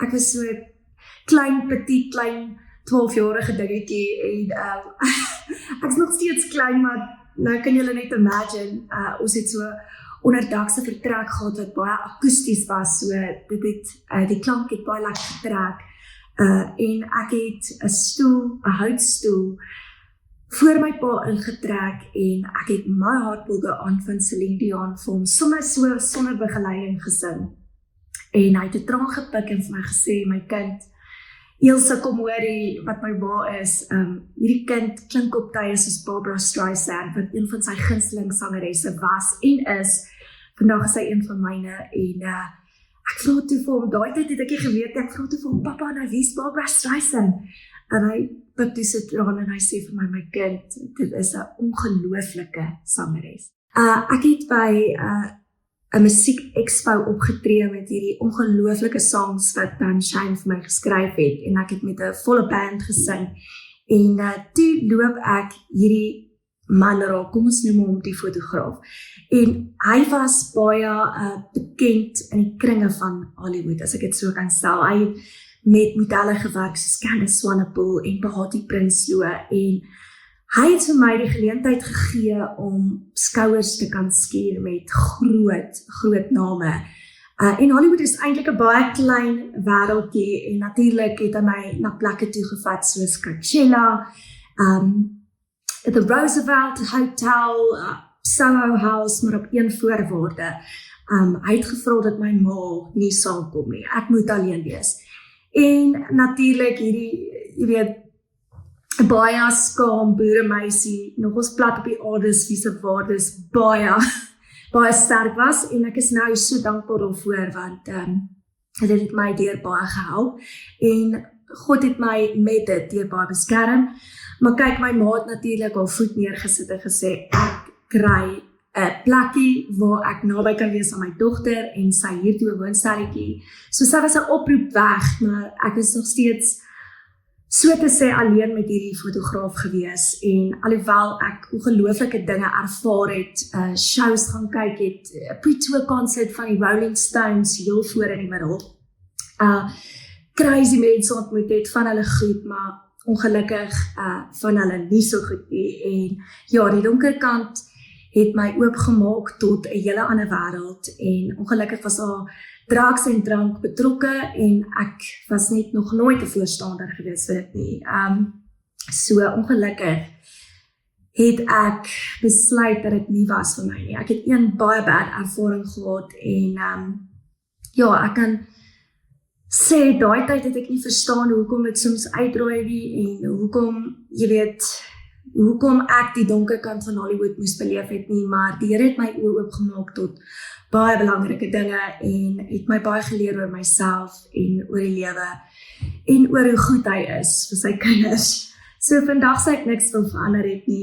Ek was so klein, petit, klein 12-jarige dingetjie en ek is nog steeds klein, maar nou kan julle net imagine, ons het so onderdakse vertrek gehad wat baie akoesties was, so dit het, die klank het baie lekker getrek, en ek het 'n stoel, 'n houtstoel, voor my pa ingetrek en ek het My Heart Will Go On van Celine Dion vir hom sommer so sonder begeleiding gesing. En hy het 'n traan gepik en vir my gesê, my kind, Ilse, kom hoor wat my ma is. Hierdie kind klink op tye soos Barbra Streisand, wat een van sy gunsteling sangeresse was en is. Vandag is sy een van myne en ek vra toe vir hom, daai tyd het ek nie geweet, ek vra toe vir hom, papa, nou wie is Barbra Streisand? En hy pik toe sy traan en hy sê vir my kind, dit is 'n ongelooflike sangeres. Ek het by 'n musiek-expo opgetree met hierdie ongelooflike songs wat Dan Shane vir my geskryf het en ek het met 'n volle band gesing en toe loop ek hierdie man raak, kom ons noem hom die fotograaf, en hy was baie bekend in die kringe van Hollywood, as ek dit so kan stel. Hy het met modelle gewerk soos Candace Swanepoel en Bahati Prinsloo en hy het vir my die geleentheid gegee om skouers te kan skuur met groot name. En Hollywood is eintlik 'n baie klein wêreldjie en natuurlik het hy my na plekke toe gevat soos Coachella, the Roosevelt Hotel, Soho House, maar op een voorwaarde. Hy het gevra dat my ma nie saamkom nie. Ek moet alleen wees. En natuurlik hierdie, jy weet, baie skaam boeremeisie, nog ons plat op die aardes, wie se waardes baie sterk was, en ek is nou so dankbaar daarvoor, want dit het my deur baie gehelp, en God het my met dit deur baie beskerm, maar kyk, my ma het natuurlik al voet neergesit en gesê, ek kry 'n plekkie waar ek naby kan wees aan my dogter, en sy hier toe 'n woonstelletjie, so sy was 'n oproep weg, maar ek is nog steeds so te sê alleen met hierdie fotograaf gewees, en alhoewel ek ongelooflike dinge ervaar het, shows gaan kyk het, 'n pre-tour concert van die Rolling Stones heel voor in die middel, crazy mense ontmoet het, van hulle goed, maar ongelukkig van hulle nie so goed nie, en ja, die donker kant het my oopgemaak tot 'n hele ander wêreld, en ongelukkig was daar drugs en drank betrokke, en ek was net nog nooit 'n voorstander gewees vir dit nie. So ongelukkig het ek besluit dat dit nie was vir my nie. Ek het een baie bad ervaring gehad, en ja, ek kan sê, daai tyd het ek nie verstaan hoekom dit soms uitdraai nie, en hoekom, jy weet, hoekom ek die donker kant van Hollywood moes beleef het nie, maar die Here het my oë oopgemaak tot baie belangrike dinge, en het my baie geleer oor myself, en oor die lewe, en oor hoe goed hy is vir sy kinders. So vandag sê ek niks wil verander het nie.